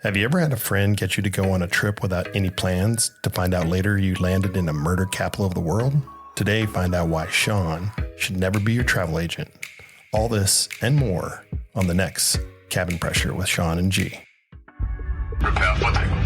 Have you ever had a friend get you to go on a trip without any plans to find out later you landed in the murder capital of the world? Today, find out why Shawn should never be your travel agent. All this and more on the next Cabin Pressure with Shawn and G. Prepare for takeoff.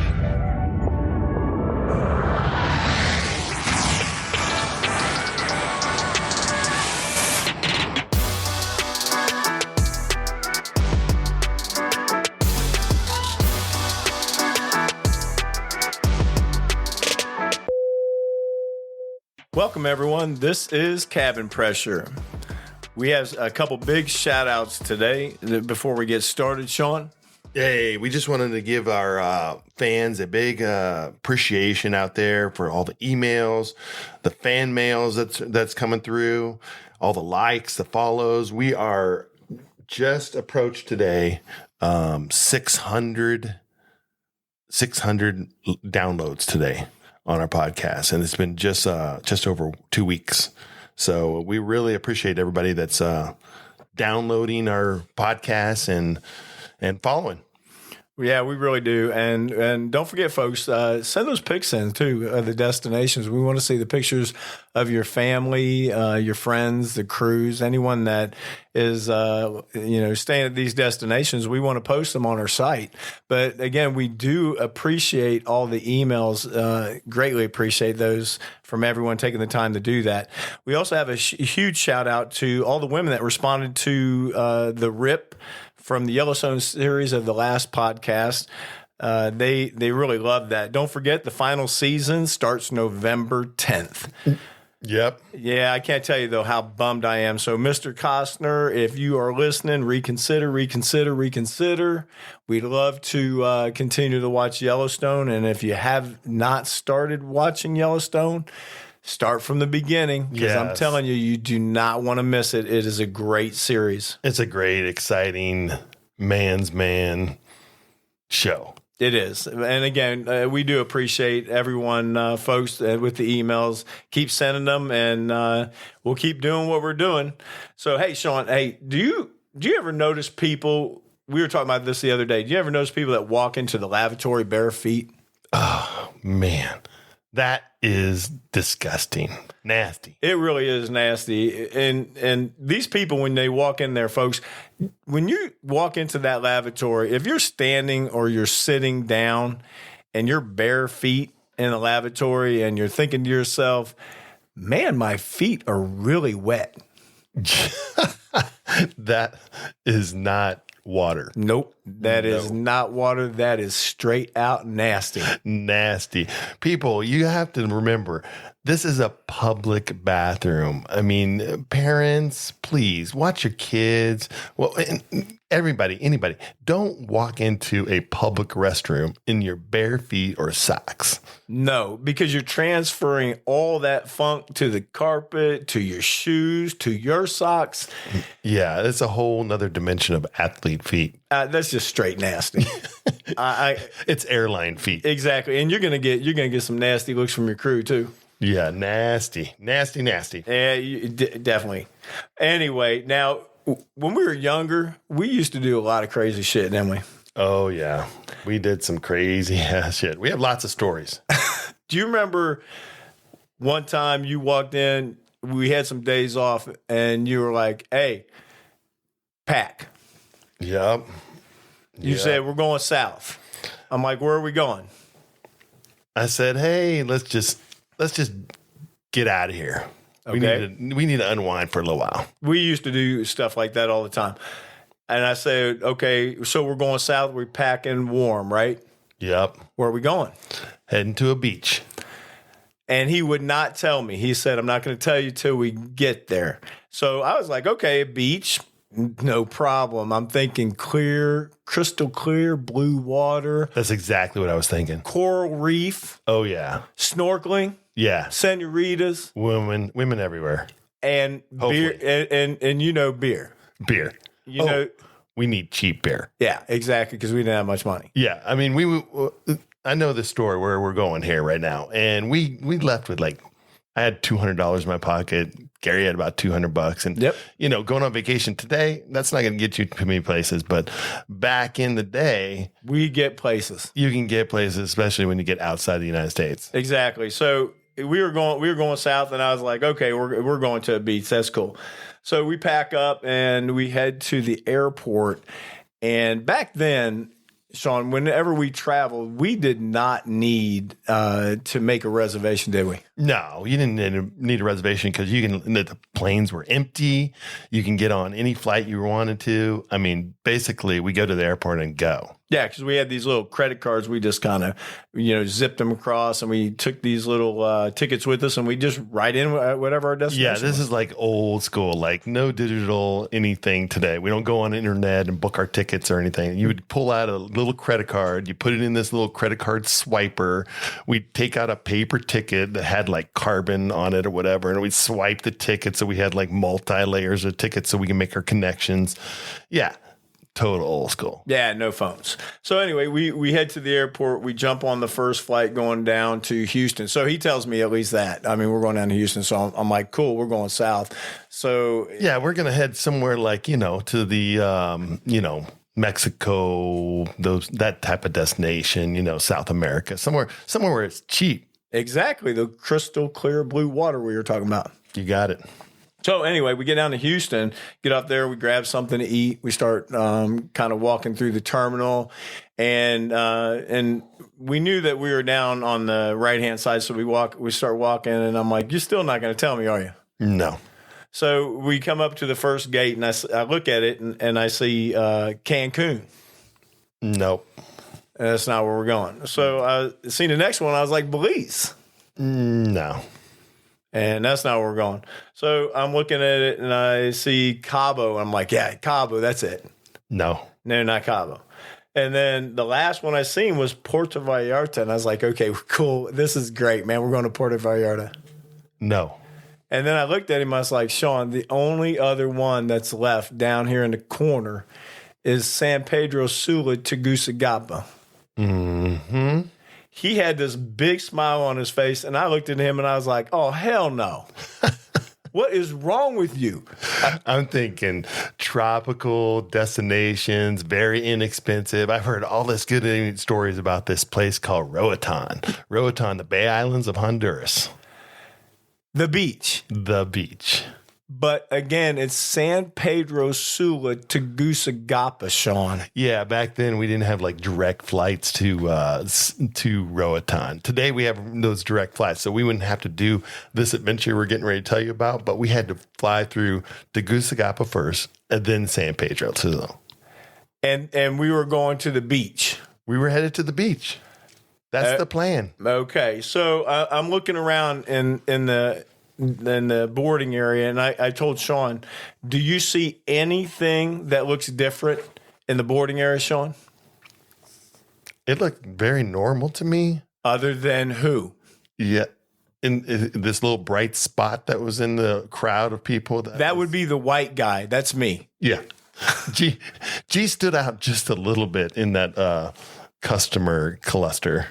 Welcome, everyone. This is Cabin Pressure. We have a couple big shout outs today before we get started, Shawn. Hey, we just wanted to give our fans a big appreciation out there for all the emails, the fan mails that's coming through, all the likes, the follows. We are just approached today 600 downloads today on our podcast, and it's been just over 2 weeks. So we really appreciate everybody that's downloading our podcast and following. Yeah, we really do. And don't forget, folks, send those pics in, too, the destinations. We want to see the pictures of your family, your friends, the crews, anyone that is, staying at these destinations. We want to post them on our site. But, again, we do appreciate all the emails, greatly appreciate those from everyone taking the time to do that. We also have a huge shout-out to all the women that responded to the RIP from the Yellowstone series of the last podcast. They really love that. Don't forget, the final season starts November 10th. Yep. Yeah, I can't tell you, though, how bummed I am. So, Mr. Costner, if you are listening, reconsider. We'd love to continue to watch Yellowstone. And if you have not started watching Yellowstone, start from the beginning, because I'm telling you, you do not want to miss it. It is a great series. It's a great, exciting man's man show. It is. And again, we do appreciate everyone, folks, with the emails. Keep sending them, and we'll keep doing what we're doing. So, hey, Shawn, do you ever notice people, we were talking about this the other day, do you ever notice people that walk into the lavatory bare feet? Oh, man. That is disgusting. Nasty. It really is nasty. And these people, when they walk in there, folks, when you walk into that lavatory, if you're standing or you're sitting down and you're bare feet in the lavatory and you're thinking to yourself, man, my feet are really wet. That is not water. Nope. That is not water. That is straight out nasty. Nasty. People, you have to remember, this is a public bathroom. I mean, parents, please watch your kids. Well, everybody, anybody, don't walk into a public restroom in your bare feet or socks. No, because you're transferring all that funk to the carpet, to your shoes, to your socks. Yeah, it's a whole nother dimension of athlete feet. That's just straight nasty. It's airline feet. Exactly, and you're gonna get some nasty looks from your crew too. Yeah, nasty. Yeah, definitely. Anyway, now when we were younger, we used to do a lot of crazy shit, didn't we? Oh yeah, we did some crazy ass shit. We have lots of stories. Do you remember one time you walked in? We had some days off, and you were like, "Hey, pack." Yep. You said, we're going south. I'm like, where are we going? I said, hey, let's just get out of here. Okay. We need to unwind for a little while. We used to do stuff like that all the time. And I said, okay, so we're going south. We're packing warm, right? Yep. Where are we going? Heading to a beach. And he would not tell me. He said, I'm not going to tell you till we get there. So I was like, okay, a beach. No problem. I'm thinking clear, crystal clear, blue water. That's exactly what I was thinking. Coral reef. Oh, yeah. Snorkeling. Yeah. Senoritas. Women everywhere. And hopefully. Beer. And beer. Beer. You know. We need cheap beer. Yeah, exactly, because we didn't have much money. Yeah. I mean, I know the story where we're going here right now. And we left with I had $200 in my pocket. Gary had about $200. And, Yep. going on vacation today, that's not going to get you to many places. But back in the day, We get places. you can get places, especially when you get outside the United States. Exactly. So we were going south, and I was like, okay, we're going to a beach. That's cool. So we pack up and we head to the airport. And back then, Shawn, whenever we traveled, we did not need to make a reservation, did we? No, you didn't need a reservation because the planes were empty. You can get on any flight you wanted to. I mean, basically, we go to the airport and go. Yeah, because we had these little credit cards. We just kind of, zipped them across, and we took these little tickets with us, and we just write in whatever our destination Yeah, this is like old school, like no digital anything today. We don't go on the internet and book our tickets or anything. You would pull out a little credit card. You put it in this little credit card swiper. We'd take out a paper ticket that had like carbon on it or whatever, and we'd swipe the ticket so we had like multi-layers of tickets so we can make our connections. Yeah. Total old school. Yeah, no phones. So anyway, we head to the airport. We jump on the first flight going down to Houston. So he tells me at least that. I mean, we're going down to Houston. So I'm like, cool, we're going south. So yeah, we're going to head somewhere like, to the, Mexico, that type of destination, South America, somewhere where it's cheap. Exactly. The crystal clear blue water we were talking about. You got it. So anyway, we get down to Houston, get up there, we grab something to eat. We start kind of walking through the terminal, and we knew that we were down on the right-hand side. So we start walking, and I'm like, "You're still not going to tell me, are you?" No. So we come up to the first gate, and I look at it, and I see Cancun. Nope. And that's not where we're going. So I seen the next one. I was like, Belize. No. And that's not where we're going. So I'm looking at it, and I see Cabo. I'm like, yeah, Cabo, that's it. No. No, not Cabo. And then the last one I seen was Puerto Vallarta. And I was like, okay, cool. This is great, man. We're going to Puerto Vallarta. No. And then I looked at him. I was like, Shawn, the only other one that's left down here in the corner is San Pedro Sula, Tegucigalpa. Mm-hmm. He had this big smile on his face, and I looked at him, and I was like, oh, hell no. What is wrong with you? I'm thinking tropical destinations, very inexpensive. I've heard all this good stories about this place called Roatan, the Bay Islands of Honduras. The beach. The beach. But again, it's San Pedro Sula, Tegucigalpa, Shawn. Yeah, back then we didn't have like direct flights to Roatan. Today we have those direct flights, so we wouldn't have to do this adventure we're getting ready to tell you about. But we had to fly through Tegucigalpa first, and then San Pedro Sula. And we were going to the beach. We were headed to the beach. That's the plan. Okay, so I'm looking around in the boarding area, and I told Shawn, do you see anything that looks different in the boarding area, Shawn? It looked very normal to me. Other than who? Yeah. In this little bright spot that was in the crowd of people. That would be the white guy. That's me. Yeah. G stood out just a little bit in that customer cluster.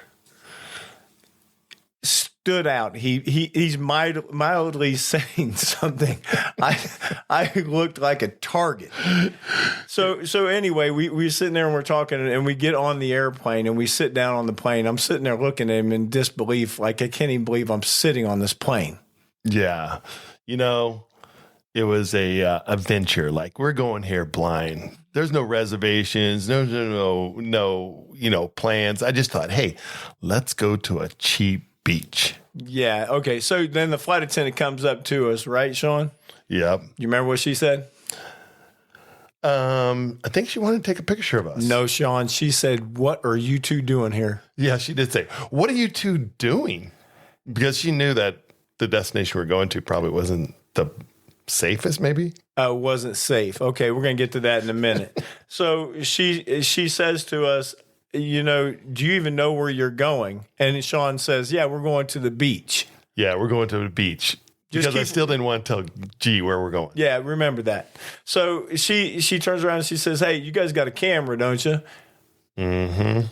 Stood out. He's mildly saying something. I looked like a target. So anyway, we're sitting there and we're talking, and we get on the airplane and we sit down on the plane. I'm sitting there looking at him in disbelief, like I can't even believe I'm sitting on this plane. Yeah, it was a adventure. Like, we're going here blind. There's no reservations, no plans. I just thought, hey, let's go to a cheap beach. Yeah. Okay. So then the flight attendant comes up to us, right, Shawn? Yep. You remember what she said? I think she wanted to take a picture of us. No, Shawn. She said, "What are you two doing here?" Yeah, she did say, "What are you two doing?" Because she knew that the destination we're going to probably wasn't the safest, maybe. Wasn't safe. Okay, we're gonna get to that in a minute. So she says to us, do you even know where you're going? And Shawn says, yeah, we're going to the beach. Yeah, we're going to the beach. Because I still didn't want to tell G where we're going. Yeah, remember that. So she turns around and she says, hey, you guys got a camera, don't you? Mm-hmm.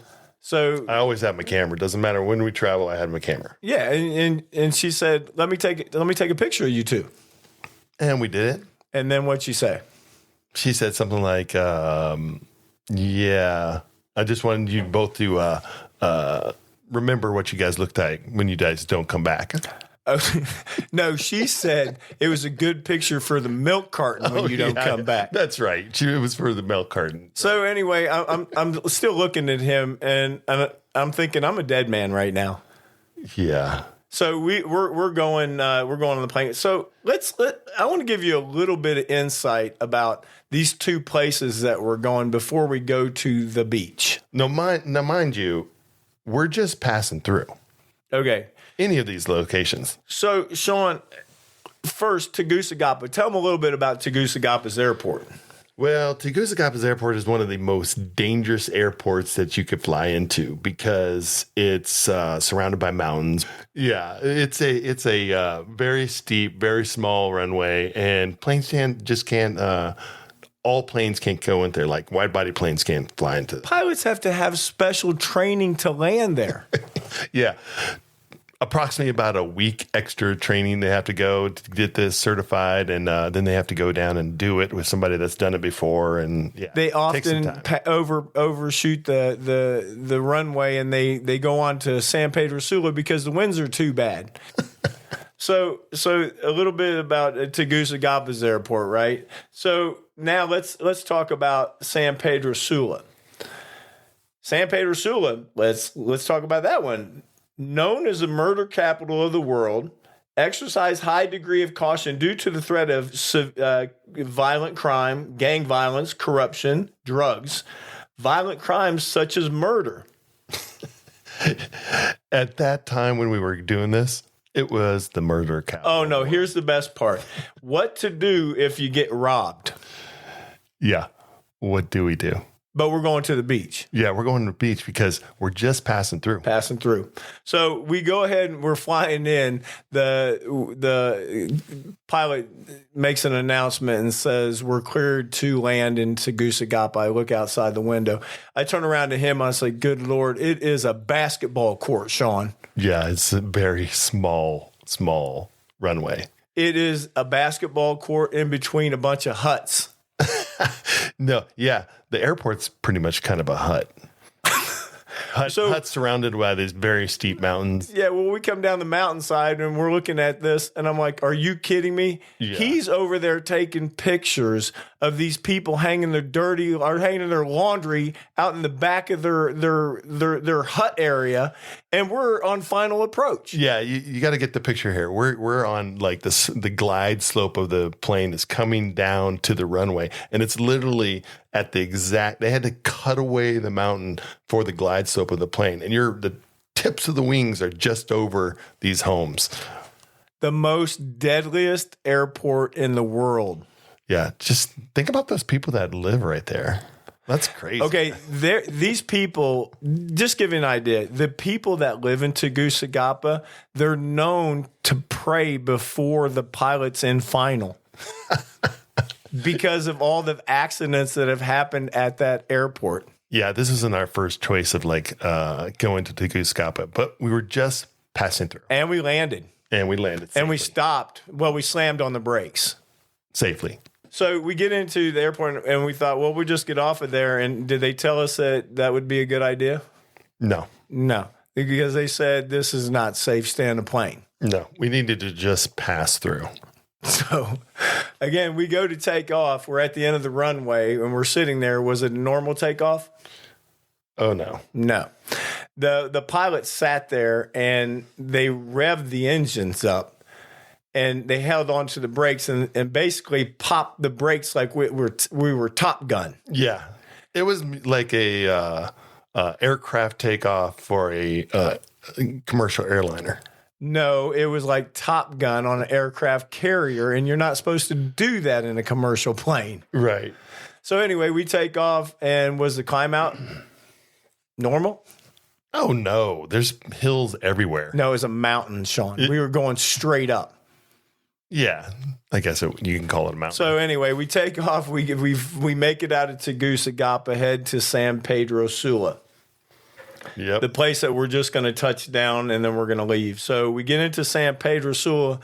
So I always have my camera. Doesn't matter when we travel. I had my camera, yeah, and she said, let me take a picture of you two. and we did it. And then what'd she say? She said something like, "Yeah, I just wanted you both to remember what you guys looked like when you guys don't come back." Oh, no, she said it was a good picture for the milk carton when you don't come back. That's right. It was for the milk carton. So anyway, I'm still looking at him, and I'm thinking I'm a dead man right now. Yeah. So we're going on the plane. So I want to give you a little bit of insight about these two places that we're going before we go to the beach. Now, mind you, we're just passing through Okay. any of these locations. So Shawn, first Tegucigalpa. Tell them a little bit about Tegucigalpa's airport. Well, Tegucigalpa's airport is one of the most dangerous airports that you could fly into because it's surrounded by mountains. Yeah, it's a very steep, very small runway, and planes can't. All planes can't go in there. Like wide body planes can't fly into. Pilots have to have special training to land there. Yeah. Approximately about a week extra training they have to go to get this certified, and then they have to go down and do it with somebody that's done it before. And yeah, They takes some often time. overshoot the runway, and they go on to San Pedro Sula because the winds are too bad. So a little bit about Tegucigalpa's airport, right? So now let's talk about San Pedro Sula. San Pedro Sula, let's talk about that one. Known as the murder capital of the world, exercise high degree of caution due to the threat of violent crime, gang violence, corruption, drugs, violent crimes such as murder. At that time when we were doing this, it was the murder capital. Oh no, here's the best part. What to do if you get robbed? Yeah. What do we do? But we're going to the beach. Yeah, we're going to the beach because we're just passing through. Passing through. So we go ahead and we're flying in. The pilot makes an announcement and says, we're cleared to land in Tegucigalpa. I look outside the window. I turn around to him. I say, good Lord, it is a basketball court, Shawn. Yeah, it's a very small runway. It is a basketball court in between a bunch of huts. No, yeah, the airport's pretty much kind of a hut. Hut surrounded by these very steep mountains. Yeah, well, we come down the mountainside and we're looking at this, and I'm like, are you kidding me? Yeah. He's over there taking pictures of these people hanging their laundry out in the back of their hut area, and we're on final approach. Yeah, you got to get the picture here. We're on like the glide slope of the plane is coming down to the runway, and it's literally at the exact. They had to cut away the mountain for the glide slope of the plane, and the tips of the wings are just over these homes. The most deadliest airport in the world. Yeah, just think about those people that live right there. That's crazy. Okay, these people, just give you an idea, the people that live in Tegucigalpa, they're known to pray before the pilot's in final because of all the accidents that have happened at that airport. Yeah, this isn't our first choice of like going to Tegucigalpa, but we were just passing through. And we landed. And we landed safely. And we stopped. Well, we slammed on the brakes. Safely. So we get into the airport and we thought, well, we'll just get off of there. And did they tell us that would be a good idea? No. No, because they said this is not safe. Stay on the plane. No, we needed to just pass through. So again, we go to take off. We're at the end of the runway and we're sitting there. Was it a normal takeoff? Oh, no. No. The pilot sat there and they revved the engines up. And they held on to the brakes and basically popped the brakes like we were Top Gun. Yeah. It was like a aircraft takeoff for a commercial airliner. No, it was like Top Gun on an aircraft carrier, and you're not supposed to do that in a commercial plane. Right. So anyway, we take off, and was the climb out normal? Oh, no. There's hills everywhere. No, it was a mountain, Shawn. We were going straight up. Yeah, I guess you can call it a mountain. So anyway, we take off. We make it out of Tegucigalpa, head to San Pedro Sula. Yep. The place that we're just going to touch down and then we're going to leave. So we get into San Pedro Sula.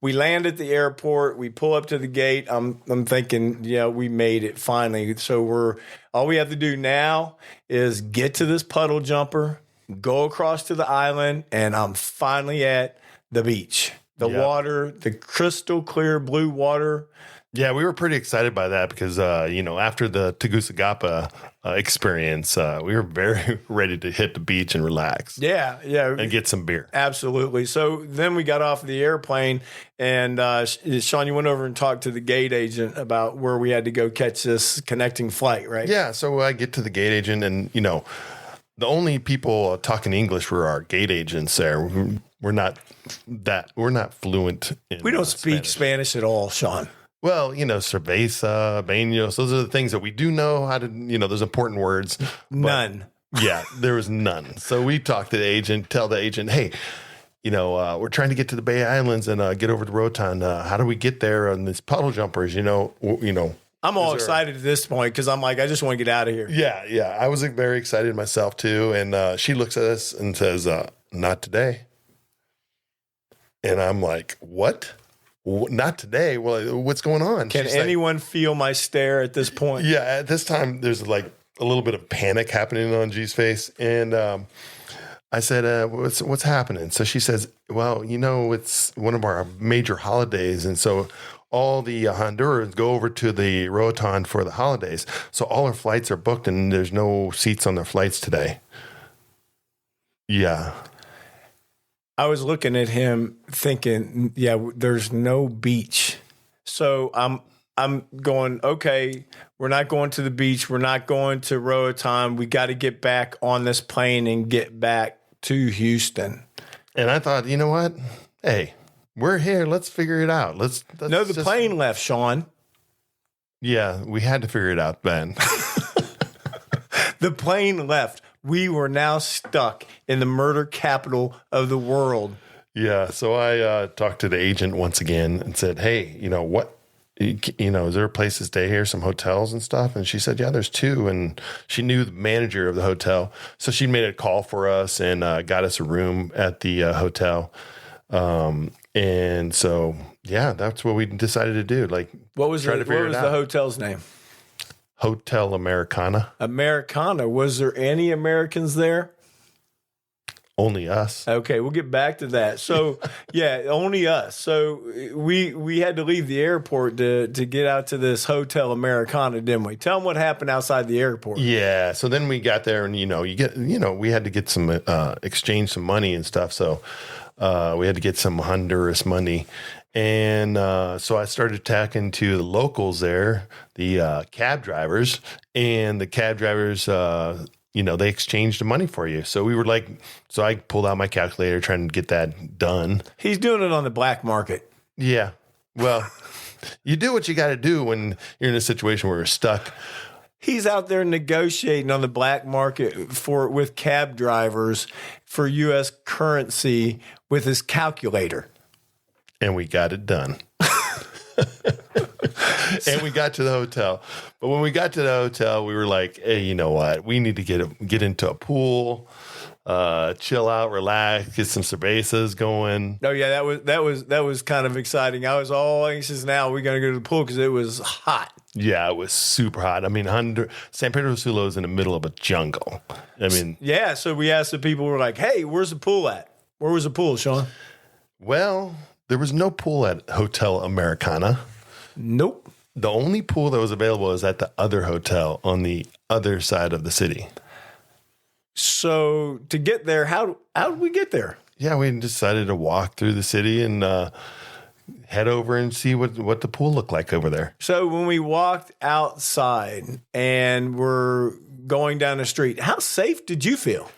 We land at the airport. We pull up to the gate. I'm thinking, yeah, we made it finally. So all we have to do now is get to this puddle jumper, go across to the island, and I'm finally at the beach. The water, the crystal clear blue water. Yeah, we were pretty excited by that because, after the Tegucigalpa experience, we were very ready to hit the beach and relax. Yeah. And get some beer. Absolutely. So then we got off the airplane, and Shawn, you went over and talked to the gate agent about where we had to go catch this connecting flight, right? Yeah, so I get to the gate agent, and, the only people talking English were our gate agents there. We're not fluent in We don't speak Spanish at all, Shawn. Well, cerveza, baños, those are the things that we do know how to, those important words. None. Yeah, there was none. So we talked to the agent, tell the agent, hey, we're trying to get to the Bay Islands and get over to Rotan. How do we get there on these puddle jumpers? I'm all excited at this point because I'm like, I just want to get out of here. Yeah. I was very excited myself too. And she looks at us and says, not today. And I'm like, what? Not today. Well, what's going on? Can anyone feel my stare at this point? Yeah, at this time, there's like a little bit of panic happening on G's face. And I said, what's happening? So she says, well, it's one of our major holidays. And so all the Honduras go over to the Roatan for the holidays. So all our flights are booked and there's no seats on their flights today. Yeah. I was looking at him thinking, yeah, there's no beach. So I'm going, okay, we're not going to the beach. We're not going to Roatan. We got to get back on this plane and get back to Houston. And I thought, you know what? Hey, we're here. Let's figure it out. Let's No, the plane left, Shawn. Yeah, we had to figure it out, Ben. The plane left. We were now stuck in the murder capital of the world. Yeah. So I talked to the agent once again and said, hey, what, is there a place to stay here, some hotels and stuff? And she said, yeah, there's two. And she knew the manager of the hotel. So she made a call for us and got us a room at the hotel. And so, yeah, that's what we decided to do. Like, what was the hotel's name? Hotel Americana. Americana. Was there any Americans there? Only us. Okay, we'll get back to that. So, yeah, only us. So we had to leave the airport to get out to this Hotel Americana, didn't we? Tell them what happened outside the airport. Yeah. So then we got there, and we had to get some exchange some money and stuff. So we had to get some Honduras money. And so I started talking to the locals there, the cab drivers, and the cab drivers, they exchanged the money for you. So we were like, so I pulled out my calculator trying to get that done. He's doing it on the black market. Yeah. Well, you do what you got to do when you're in a situation where you're stuck. He's out there negotiating on the black market with cab drivers for U.S. currency with his calculator. And we got it done. And we got to the hotel. But when we got to the hotel, we were like, hey, you know what? We need to get into a pool, chill out, relax, get some cervezas going. Oh, yeah, that was kind of exciting. I was all anxious now. We're going to go to the pool because it was hot. Yeah, it was super hot. I mean, San Pedro Sula is in the middle of a jungle. I mean, yeah, so we asked the people, we're like, hey, where's the pool at? Where was the pool, Shawn? Well, there was no pool at Hotel Americana. Nope. The only pool that was available is at the other hotel on the other side of the city. So to get there, how did we get there? Yeah, we decided to walk through the city and head over and see what the pool looked like over there. So when we walked outside and we're going down the street, how safe did you feel?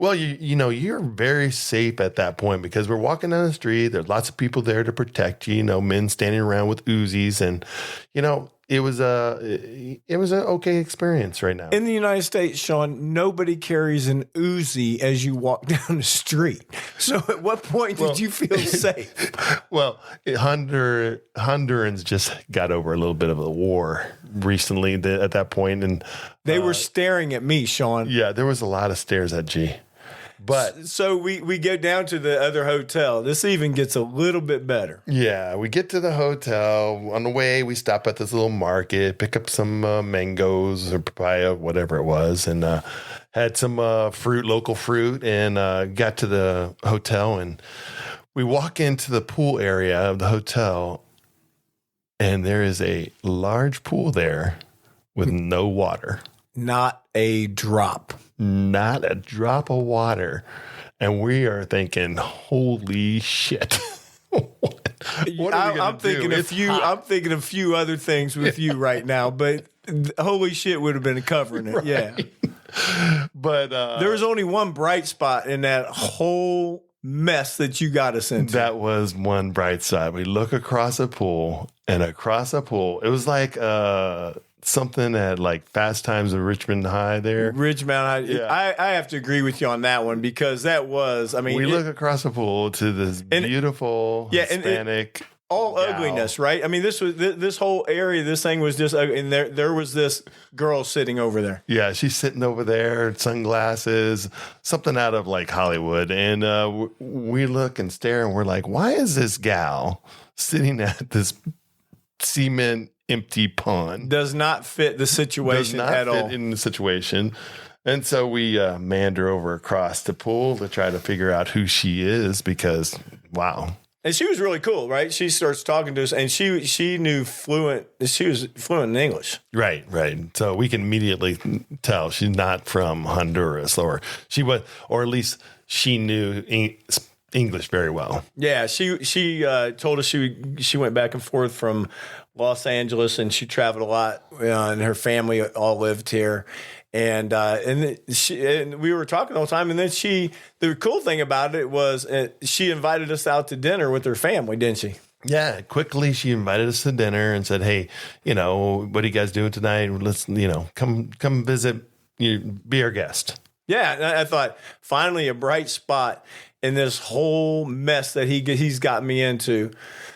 Well, you're very safe at that point because we're walking down the street. There's lots of people there to protect you, men standing around with Uzis. And, it was an okay experience right now. In the United States, Shawn, nobody carries an Uzi as you walk down the street. So at what point did you feel safe? Well, Hondurans just got over a little bit of a war recently at that point, and They were staring at me, Shawn. yeah, there was a lot of stares at G. But So we go down to the other hotel. This even gets a little bit better. yeah, we get to the hotel. On the way, we stop at this little market, pick up some mangoes or papaya, whatever it was, and had some local fruit, and got to the hotel. And we walk into the pool area of the hotel, and there is a large pool there with no water. Not a drop. Not a drop of water. And we are thinking, holy shit. What are we gonna I'm thinking do? a It's few. hot. I'm thinking a few other things with you right now, but holy shit would have been covering it. Yeah, But there was only one bright spot in that whole mess that you got us into. that was one bright side. We look across a pool, and across a pool, it was like something at like Fast Times of Richmond High there. Ridgemount. Yeah. I have to agree with you on that one because that was. I mean, We look across the pool to this beautiful Hispanic. all gal. ugliness, right? I mean, this was this whole area. This thing was just, and there was this girl sitting over there. Yeah, she's sitting over there, sunglasses, something out of like Hollywood. And we look and stare, and we're like, why is this gal sitting at this cement empty pond? Does not fit the Does situation not at fit all. in the situation. And so we meander over across the pool to try to figure out who she is because, wow. And she was really cool, right? She starts talking to us, and she was fluent in English. Right. So we can immediately tell she's not from Honduras, or she was, or at least she knew English very well. Yeah, she told us she went back and forth from Los Angeles, and she traveled a lot, and her family all lived here. And we were talking all the time, and then the cool thing about it was she invited us out to dinner with her family, didn't she? Yeah, quickly she invited us to dinner and said, "Hey, what are you guys doing tonight? Let's, come visit, be our guest." Yeah, and I thought finally a bright spot in this whole mess that he's got me into.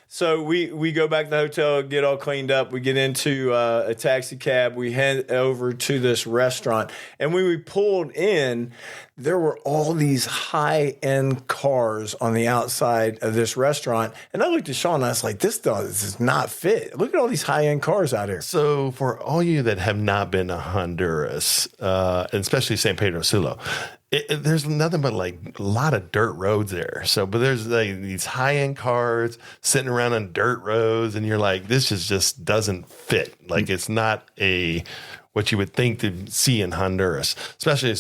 So we go back to the hotel, get all cleaned up. We get into a taxi cab. We head over to this restaurant. And when we pulled in, there were all these high-end cars on the outside of this restaurant. And I looked at Shawn and I was like, this does not fit. Look at all these high-end cars out here. So for all you that have not been to Honduras, and especially San Pedro Sula, there's nothing but like a lot of dirt roads there. But there's like these high-end cars sitting around on dirt roads, and you're like, this just doesn't fit. Like it's not what you would think to see in Honduras, especially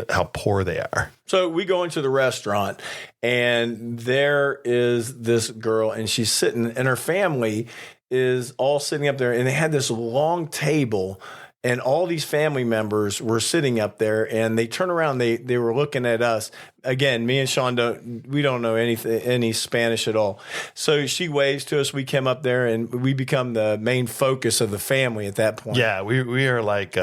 how poor they are. So we go into the restaurant, and there is this girl, and she's sitting, and her family is all sitting up there, and they had this long table. And all these family members were sitting up there, and they turn around. They were looking at us. Again, me and Shawn don't know any Spanish at all. So she waves to us. We come up there, and we become the main focus of the family at that point. Yeah, we are like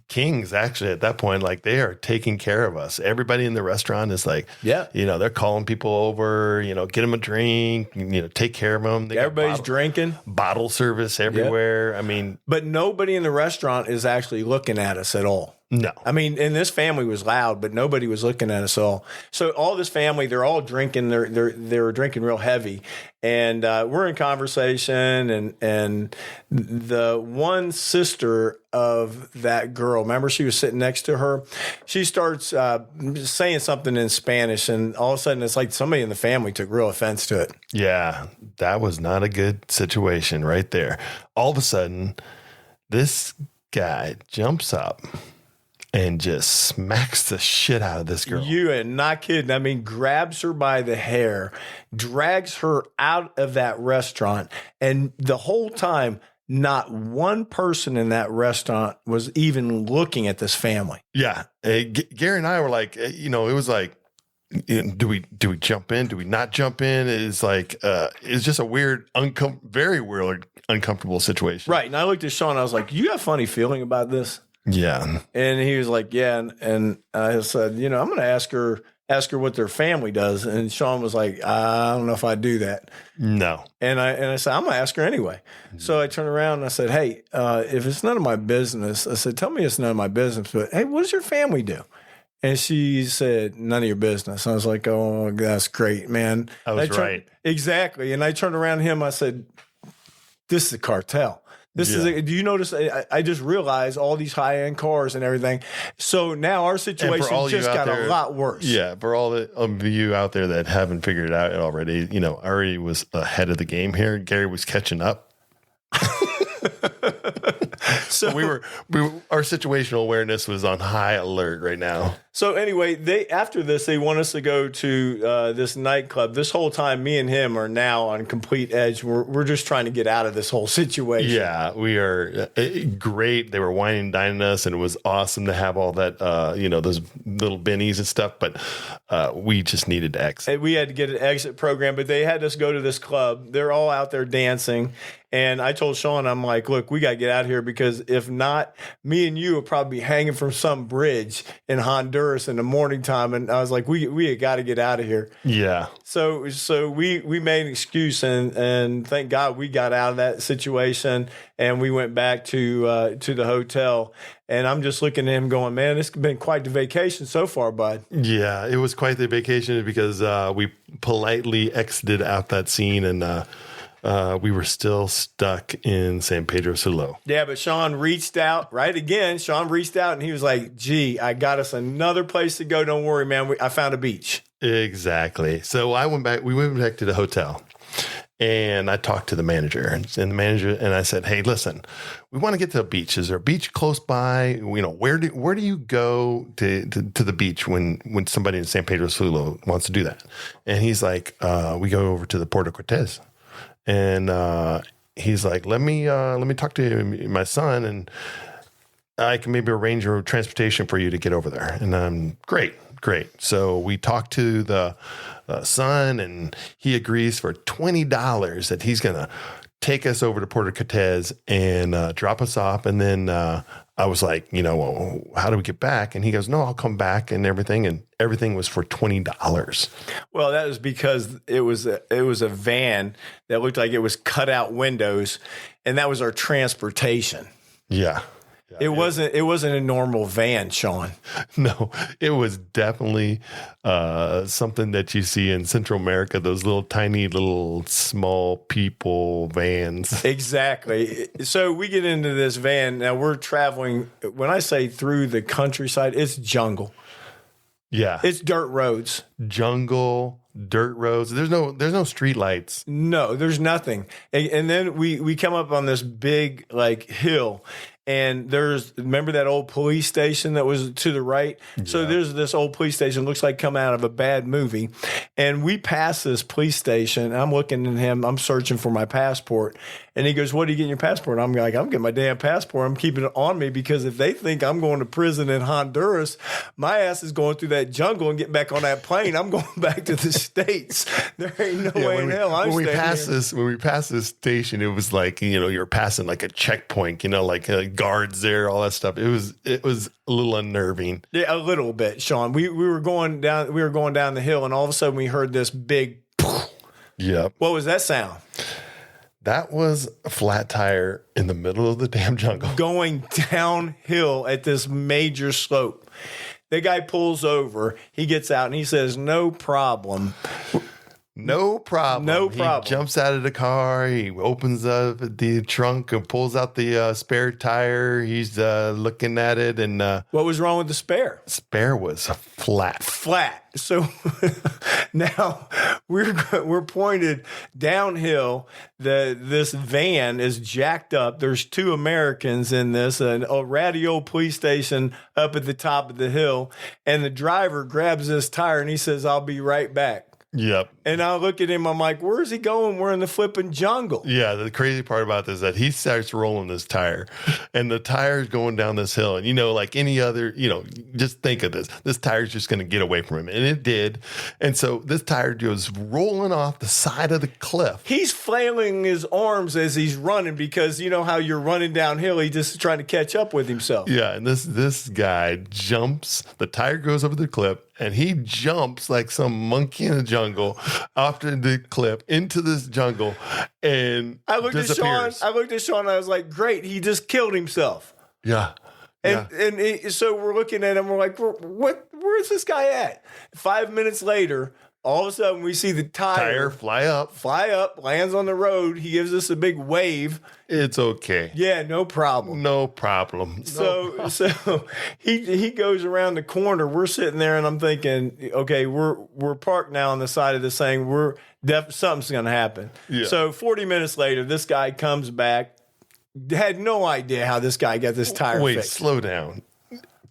kings actually at that point. Like they are taking care of us. Everybody in the restaurant is like, they're calling people over. Get them a drink. Take care of them. Everybody's drinking. Bottle service everywhere. Yep. I mean, but nobody in the restaurant is actually looking at us at all. No. I mean, and this family was loud, but nobody was looking at us all. So all this family, they're all drinking. They were drinking real heavy, and we're in conversation. And the one sister of that girl, remember, she was sitting next to her. She starts saying something in Spanish, and all of a sudden, it's like somebody in the family took real offense to it. Yeah, that was not a good situation right there. All of a sudden, this guy jumps up and just smacks the shit out of this girl. You are not kidding. I mean, grabs her by the hair, drags her out of that restaurant. And the whole time, not one person in that restaurant was even looking at this family. Yeah. Gary and I were like, it was like do we jump in? Do we not jump in? It's like it's just a weird, very weird, uncomfortable situation. Right. And I looked at Shawn. I was like, "You have a funny feeling about this?" Yeah. And he was like, "Yeah." And I said, "I'm going to ask her what their family does." And Shawn was like, "I don't know if I do that." No. And I said, "I'm going to ask her anyway." So I turned around and I said, "Hey, if it's none of my business," I said, "Tell me it's none of my business, but hey, what does your family do?" And she said, "None of your business." I was like, "Oh, that's great, man." I was right. Exactly. And I turned around to him. I said, "This is a cartel. This is. Do you notice? I just realized all these high end cars and everything. So now our situation just got a lot worse." Yeah, for all of you out there that haven't figured it out already, Ari was ahead of the game here. Gary was catching up. So our situational awareness was on high alert right now. So anyway, after this, they want us to go to this nightclub. This whole time, me and him are now on complete edge. We're just trying to get out of this whole situation. Yeah, we are great. They were wining and dining us, and it was awesome to have all that, those little bennies and stuff. But we just needed to exit. And we had to get an exit program, but they had us go to this club. They're all out there dancing. And I told Shawn, I'm like, "Look, we got to get out of here because if not, me and you will probably be hanging from some bridge in Honduras in the morning time." And I was like, we got to get out of here. Yeah. So we made an excuse and thank God we got out of that situation and we went back to the hotel. And I'm just looking at him going, "Man, it's been quite the vacation so far, bud." Yeah, it was quite the vacation because we politely exited out that scene and we were still stuck in San Pedro Sula. Yeah, but Shawn reached out, right? Again, Shawn reached out and he was like, "Gee, I got us another place to go. Don't worry, man. I found a beach." Exactly. So we went back to the hotel and I talked to the manager and I said, "Hey, listen, we want to get to a beach. Is there a beach close by? Where do you go to the beach when somebody in San Pedro Sula wants to do that?" And he's like, "We go over to the Puerto Cortez." And he's like, let me talk to my son, and I can maybe arrange your transportation for you to get over there. And I'm great. So we talked to the son, and he agrees for $20 that he's gonna take us over to Puerto Cortez and drop us off. And then I was like, well, how do we get back? And he goes, "No, I'll come back and everything." And everything was for $20. Well, that was because it was a van that looked like it was cut out windows, and that was our transportation. Yeah. It wasn't a normal van, Shawn. No, it was definitely something that you see in Central America, those little tiny little small people vans. Exactly. So we get into this van. Now we're traveling, when I say through the countryside, it's jungle. Yeah. It's dirt roads. Jungle, dirt roads. There's no street lights. No, there's nothing. And then we come up on this big hill. And remember that old police station that was to the right? Yeah. So there's this old police station, looks like come out of a bad movie. And we pass this police station. I'm looking at him. I'm searching for my passport. And he goes, "What are you getting your passport?" I'm like, "I'm getting my damn passport. I'm keeping it on me because if they think I'm going to prison in Honduras, my ass is going through that jungle and getting back on that plane. I'm going back to the States. There ain't no way in hell I'm staying here." When we passed this station, it was like, you're passing like a checkpoint, like guards there, all that stuff. It was a little unnerving. Yeah, a little bit, Shawn. We were going down the hill, and all of a sudden we heard this big. Yep. What was that sound? That was a flat tire in the middle of the damn jungle. Going downhill at this major slope. The guy pulls over. He gets out and he says, "No problem." No problem. No problem. He jumps out of the car. He opens up the trunk and pulls out the spare tire. He's looking at it. And what was wrong with the spare? Spare was flat. So now we're pointed downhill. This van is jacked up. There's two Americans in this, a ratty old police station up at the top of the hill. And the driver grabs this tire and he says, "I'll be right back." Yep. And I look at him, I'm like, where is he going? We're in the flipping jungle. Yeah, the crazy part about this is that he starts rolling this tire, and the tire's going down this hill. And, like any other, just think of this. This tire's just going to get away from him. And it did. And so this tire goes rolling off the side of the cliff. He's flailing his arms as he's running because you know how you're running downhill. He's just trying to catch up with himself. Yeah, and this guy jumps. The tire goes over the cliff, and he jumps like some monkey in the jungle off the cliff into this jungle and I looked disappears. at Shawn and I was like, great, he just killed himself. Yeah. So we're looking at him, we're like, where's this guy at? 5 minutes later, all of a sudden we see the tire fly up, lands on the road. He gives us a big wave. It's okay. Yeah, no problem. No problem. So he goes around the corner. We're sitting there, and I'm thinking, okay, we're parked now on the side of this thing. Something's going to happen. Yeah. So 40 minutes later, this guy comes back. Had no idea how this guy got this tire Wait, fixed. slow down.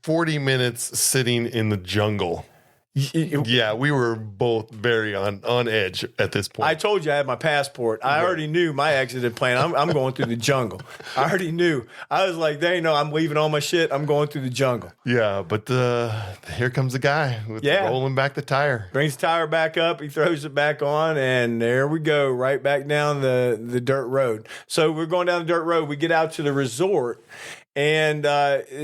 40 minutes sitting in the jungle. Yeah, we were both very on edge at this point. I told you I had my passport. I already knew my exit plan. I'm going through the jungle. I already knew. I was like, they know I'm leaving all my shit. I'm going through the jungle. Yeah, but here comes the guy with rolling back the tire. Brings the tire back up. He throws it back on, and there we go, right back down the dirt road. So we're going down the dirt road. We get out to the resort. And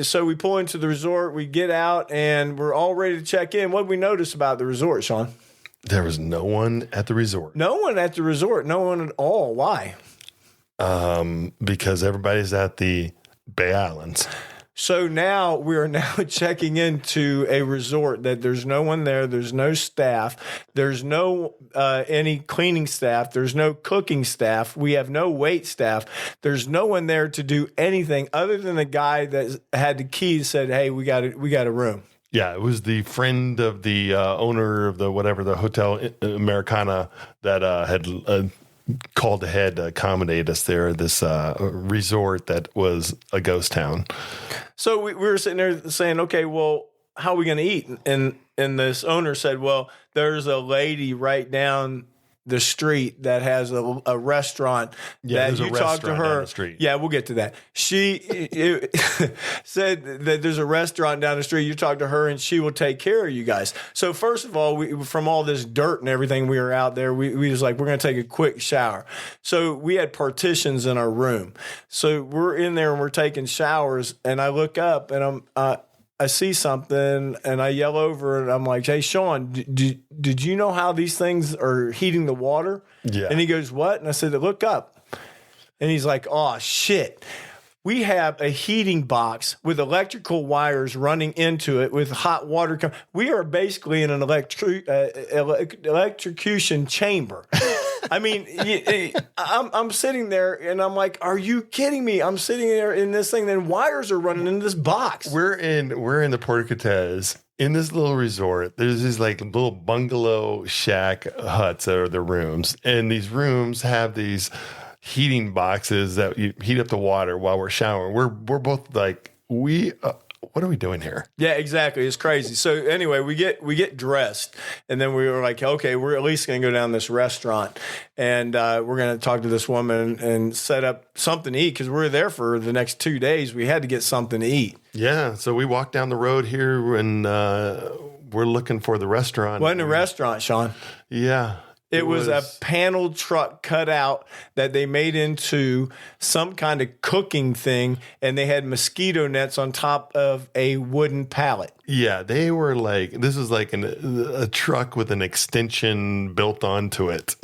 so we pull into the resort, we get out, and we're all ready to check in. What did we notice about the resort, Shawn? There was no one at the resort. No one at the resort. No one at all. Why? Because everybody's at the Bay Islands. So now we're checking into a resort that there's no one there. There's no staff. There's no any cleaning staff. There's no cooking staff. We have no wait staff. There's no one there to do anything other than the guy that had the keys said, "Hey, we got a room." Yeah, it was the friend of the owner of the Hotel Americana that had called ahead to accommodate us there. This resort that was a ghost town. So we were sitting there saying, okay, well, how are we going to eat? And this owner said, well, there's a lady right down the street that has a restaurant that you talk to her. Down the street. Yeah, we'll get to that. She said that there's a restaurant down the street. You talk to her and she will take care of you guys. So first of all, from all this dirt and everything, we were out there. We was like, we're going to take a quick shower. So we had partitions in our room. So we're in there and we're taking showers. And I look up and I see something and I yell over and I'm like, hey, Shawn, did you know how these things are heating the water? Yeah. And he goes, what? And I said, look up. And he's like, oh, shit. We have a heating box with electrical wires running into it with hot water. We are basically in an electrocution chamber. I mean, I'm sitting there and I'm like, are you kidding me? I'm sitting there in this thing, then wires are running into this box. We're in the Puerto Cortez in this little resort. There's these like little bungalow shack huts that are the rooms. And these rooms have these heating boxes that you heat up the water while we're showering. We're both like, what are we doing here? Yeah, exactly. It's crazy. So anyway, we get dressed, and then we were like, okay, we're at least going to go down this restaurant, and we're going to talk to this woman and set up something to eat because we're there for the next 2 days. We had to get something to eat. Yeah. So we walked down the road here, and we're looking for the restaurant. Wasn't a restaurant, Shawn? Yeah. It was a panel truck cut out that they made into some kind of cooking thing, and they had mosquito nets on top of a wooden pallet. Yeah, they were like, this is like a truck with an extension built onto it.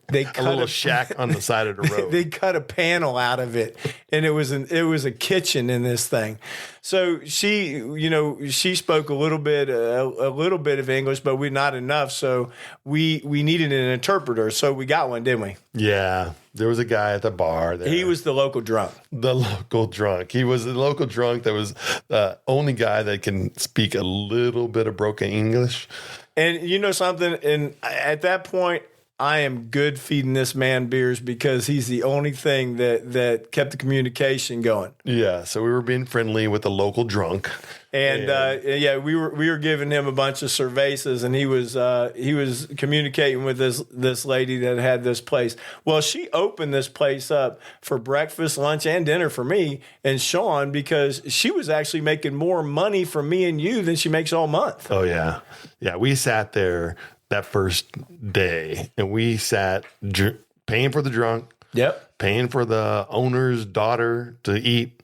They cut a little shack on the side of the road. They cut a panel out of it, and it was a kitchen in this thing. So she spoke a little bit of English, but not enough. So we needed an interpreter. So we got one, didn't we? Yeah, there was a guy at the bar there. He was the local drunk. The local drunk. He was the local drunk that was the only guy that can speak a little bit of broken English. And you know something? And at that point, I am good feeding this man beers because he's the only thing that kept the communication going. Yeah, so we were being friendly with the local drunk. And we were giving him a bunch of cervezas, and he was communicating with this lady that had this place. Well, she opened this place up for breakfast, lunch, and dinner for me and Shawn because she was actually making more money from me and you than she makes all month. Oh yeah, yeah. We sat there that first day, and we sat paying for the drunk. Yep. Paying for the owner's daughter to eat,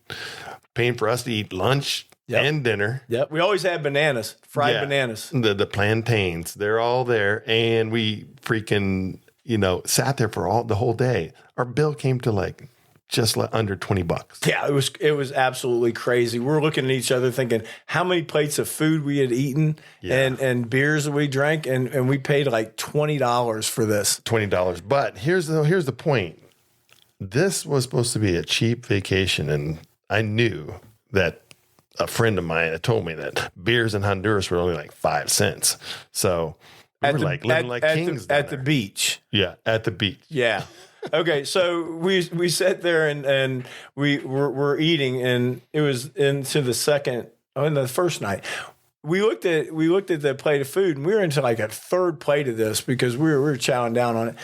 paying for us to eat lunch. Yep. And dinner. Yep. We always had bananas, fried bananas. The plantains, they're all there. And we freaking, sat there for the whole day. Our bill came to like just under $20. Yeah, it was absolutely crazy. We were looking at each other thinking how many plates of food we had eaten and beers that we drank. And we paid like $20 for this. $20. But here's the point. This was supposed to be a cheap vacation. And I knew that a friend of mine had told me that beers in Honduras were only like 5 cents. So we were living like kings at the beach. Yeah, at the beach. Yeah. Okay, so we sat there and we were eating, and it was into the first night. We looked at the plate of food, and we were into like a third plate of this because we were chowing down on it.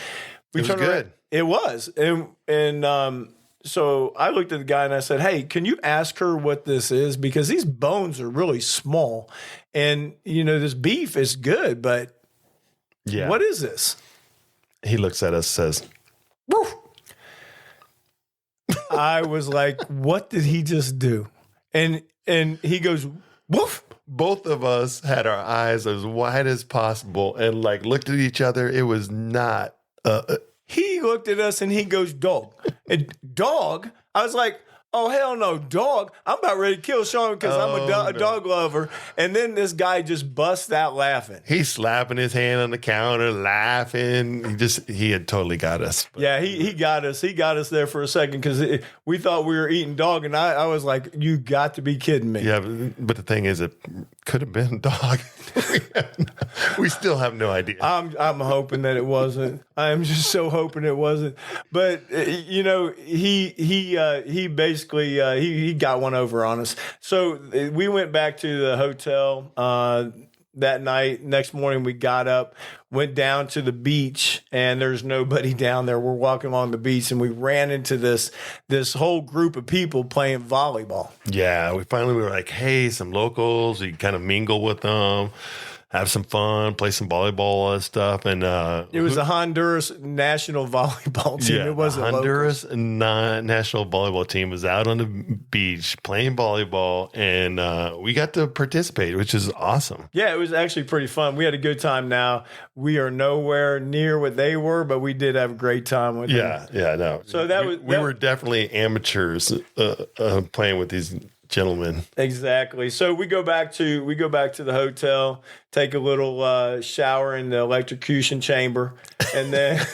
It was good. It was, and so I looked at the guy and I said, "Hey, can you ask her what this is? Because these bones are really small, and this beef is good, but what is this?" He looks at us, says, "Woof." I was like, "What did he just do?" And he goes, "Woof." Both of us had our eyes as wide as possible and like looked at each other. It was not. He looked at us and he goes, "Dog." And dog? I was like, "Oh, hell no, dog." I'm about ready to kill Shawn because I'm a dog lover. And then this guy just busts out laughing. He's slapping his hand on the counter, laughing. He had totally got us. But. Yeah, he got us. He got us there for a second because we thought we were eating dog. And I was like, "You got to be kidding me." Yeah, but the thing is, it could have been dog. We still have no idea. I'm hoping that it wasn't. I am just so hoping it wasn't. But he basically he got one over on us. So we went back to the hotel that night. Next morning we got up, went down to the beach, and there's nobody down there. We're walking along the beach, and we ran into this whole group of people playing volleyball. Yeah, we were like, hey, some locals. You kind of mingle with them, have some fun, play some volleyball, all that stuff. And it was the Honduras national volleyball team. Yeah, it wasn't the Honduras national volleyball team was out on the beach playing volleyball, and we got to participate, which is awesome. Yeah, it was actually pretty fun. We had a good time. Now we are nowhere near what they were, but we did have a great time with them. Yeah, no. So we were definitely amateurs playing with these gentlemen. Exactly. So we go back to the hotel, take a little shower in the electrocution chamber, and then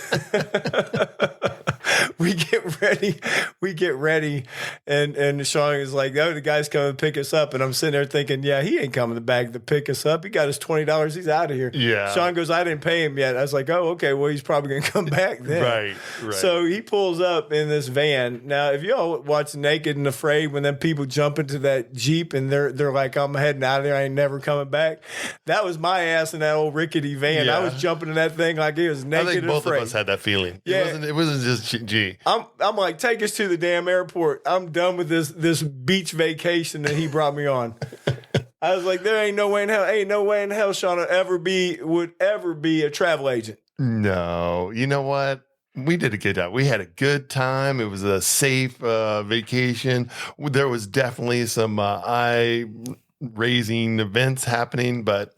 we get ready, and Shawn is like, "Oh, the guy's coming to pick us up," and I'm sitting there thinking, "Yeah, he ain't coming back to pick us up. He got his $20. He's out of here." Yeah. Shawn goes, "I didn't pay him yet." I was like, "Oh, okay. Well, he's probably gonna come back then." Right. So he pulls up in this van. Now, if y'all watch Naked and Afraid, when them people jump into that Jeep and they're like, "I'm heading out of there. I ain't never coming back." That was my ass in that old rickety van. Yeah. I was jumping in that thing like it was naked. I think and both afraid. of us had that feeling. Yeah. It wasn't just G. I'm like, "Take us to the damn airport. I'm done with this beach vacation that he brought me on." I was like, "There ain't no way in hell Shawn would ever be a travel agent." No, you know what? We did a good job. We had a good time. It was a safe vacation. There was definitely some eye-raising events happening, but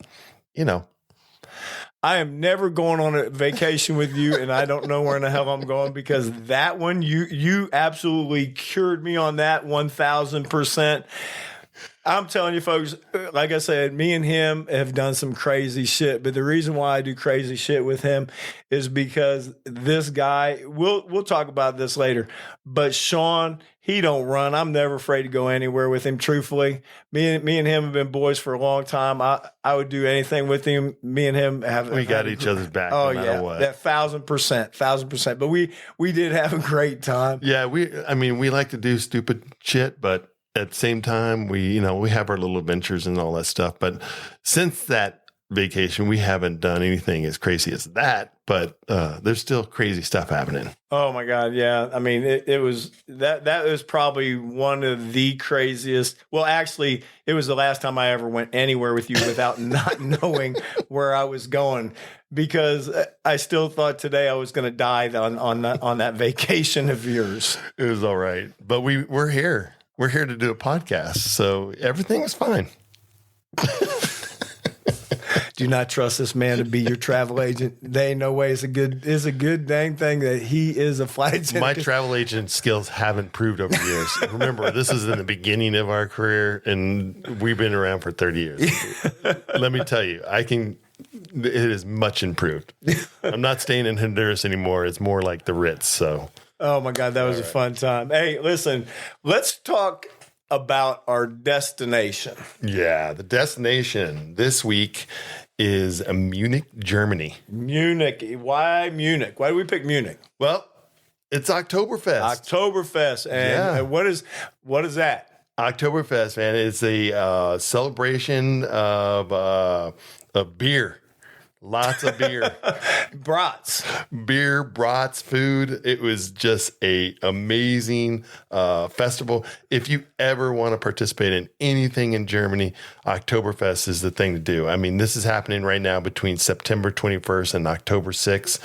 I am never going on a vacation with you, and I don't know where in the hell I'm going because that one, you absolutely cured me on that 1,000%. I'm telling you, folks, like I said, me and him have done some crazy shit. But the reason why I do crazy shit with him is because this guy, we'll talk about this later, but Shawn, he don't run. I'm never afraid to go anywhere with him, truthfully. Me and him have been boys for a long time. I would do anything with him. Me and him we got each other's back oh, no matter what. That 1,000%. But we did have a great time. Yeah, we like to do stupid shit, but at the same time, we have our little adventures and all that stuff. But since that vacation, we haven't done anything as crazy as that, but there's still crazy stuff happening. Oh my God. Yeah. I mean, it was that was probably one of the craziest. Well, actually, it was the last time I ever went anywhere with you without not knowing where I was going, because I still thought today I was going to die on that vacation of yours. It was all right, but we're here. We're here to do a podcast, so everything is fine. Do not trust this man to be your travel agent. They ain't no way. It's a good dang thing that he is a flight attendant. My travel agent skills haven't improved over the years. Remember, this is in the beginning of our career, and we've been around for 30 years. Let me tell you, it is much improved. I'm not staying in Honduras anymore. It's more like the Ritz. So, oh my God, that was a fun time. Hey, listen, let's talk about our destination. Yeah, the destination this week is Munich, Germany. Munich. Why Munich? Why do we pick Munich? Well, it's Oktoberfest. Oktoberfest. And what is that? Oktoberfest, man. It's a celebration of beer. Lots of beer. Brats, food. It was just a amazing festival. If you ever want to participate in anything in Germany, Oktoberfest is the thing to do. I mean, this is happening right now between September 21st and October 6th.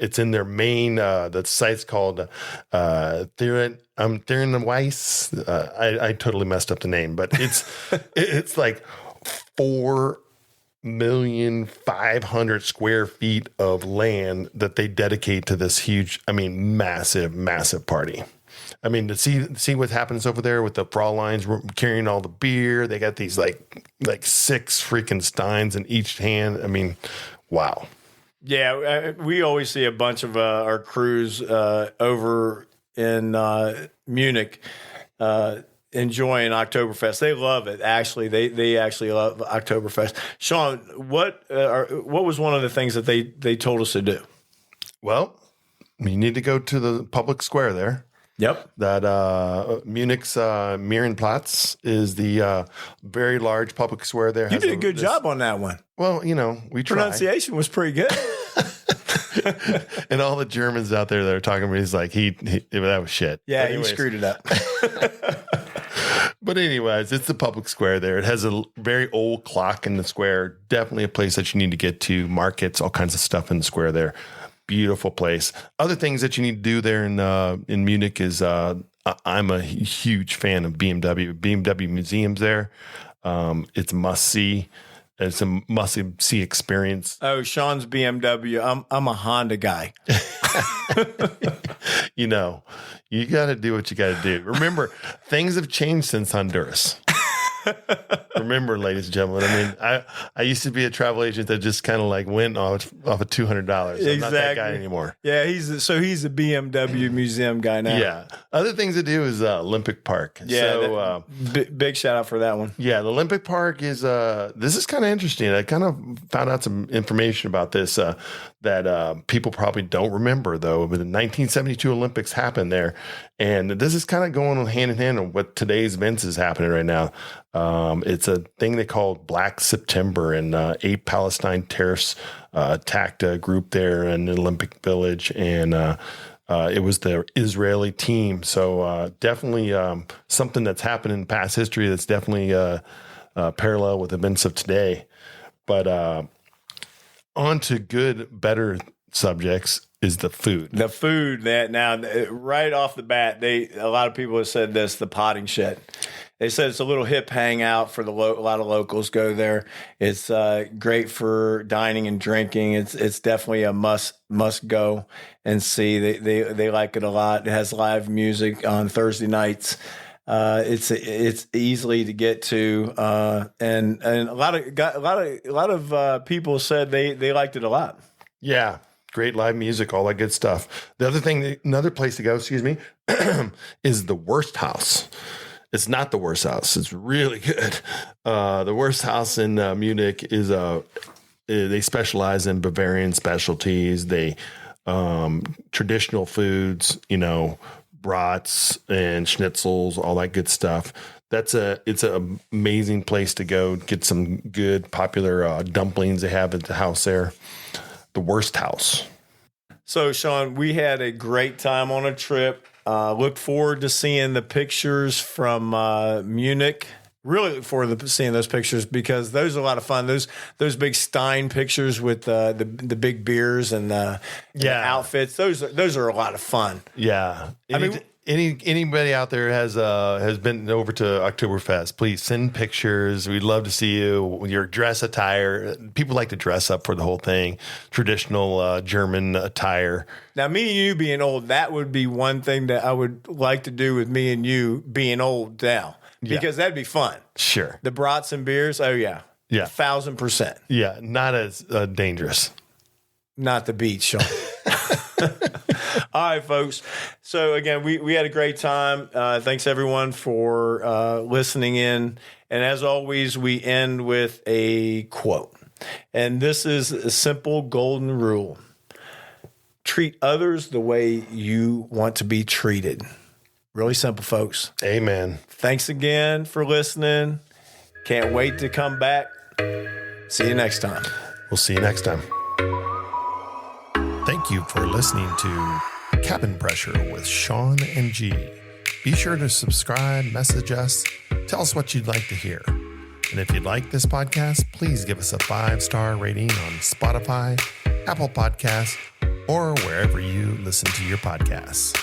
It's in their main, the site's called Thüringen-Weiss. I totally messed up the name, but it's like 4,500,000 square feet of land that they dedicate to this huge, massive party. I mean, to see what happens over there with the Fräuleins carrying all the beer. They got these like 6 freaking steins in each hand. I mean, wow. Yeah, we always see a bunch of our crews over in Munich enjoying Oktoberfest. They love it. Actually, they actually love Oktoberfest. Shawn, what was one of the things that they told us to do? Well, you need to go to the public square there. Yep. That Munich's Marienplatz is the very large public square there. You did a good job on that one. Well, we try. Pronunciation was pretty good. And all the Germans out there that are talking about, he's like, that was shit. Yeah, he screwed it up. But anyways, it's the public square there. It has a very old clock in the square. Definitely a place that you need to get to. Markets, all kinds of stuff in the square there. Beautiful place. Other things that you need to do there in Munich is I'm a huge fan of BMW museums there. It's must see. It's a must see experience. Oh, Shawn's BMW. I'm a Honda guy. You got to do what you got to do. Remember, things have changed since Honduras. Remember, ladies and gentlemen, I used to be a travel agent that just kind of like went off of $200. I'm not that guy anymore. Yeah, he's a BMW museum guy now. Yeah. Other things to do is Olympic Park. Yeah. So, big shout out for that one. Yeah, the Olympic Park is this is kind of interesting. I kind of found out some information about this that people probably don't remember, though. But the 1972 Olympics happened there. And this is kind of going hand in hand with what today's events is happening right now. It's a thing they call Black September, and 8 Palestine terrorists attacked a group there in the Olympic Village, and it was the Israeli team. So definitely something that's happened in past history that's definitely parallel with events of today. But on to better subjects is the food. The food that now, right off the bat, a lot of people have said this, the potting shed. They said it's a little hip hangout for a lot of locals go there. It's great for dining and drinking. It's definitely a must go and see. They like it a lot. It has live music on Thursday nights. It's easily to get to, and a lot of people said they liked it a lot. Yeah. Great live music, all that good stuff. The other thing, another place to go, excuse me, is the Worst House. It's not the Worst House. It's really good. The Worst House in Munich is they specialize in Bavarian specialties. They traditional foods, brats and schnitzels, all that good stuff. It's an amazing place to go get some good popular dumplings they have at the house there. The Worst House. So, Shawn, we had a great time on a trip. Look forward to seeing the pictures from Munich. Really look forward to seeing those pictures because those are a lot of fun. Those big Stein pictures with the big beers and the outfits. Those are a lot of fun. Yeah, anybody out there has been over to Oktoberfest, please send pictures. We'd love to see you with your dress attire. People like to dress up for the whole thing. Traditional German attire. Now, me and you being old, that would be one thing that I would like to do with me and you being old now. Because that'd be fun. Sure. The brats and beers, oh yeah. Yeah. 1,000%. Yeah, not as dangerous. Not the beach, Shawn. All right, folks. So, again, we had a great time. Thanks, everyone, for listening in. And as always, we end with a quote. And this is a simple golden rule. Treat others the way you want to be treated. Really simple, folks. Amen. Thanks again for listening. Can't wait to come back. See you next time. We'll see you next time. Thank you for listening to Cabin Pressure with Shawn and G. Be sure to subscribe, message us, tell us what you'd like to hear. And if you'd like this podcast, please give us a 5-star rating on Spotify, Apple Podcasts, or wherever you listen to your podcasts.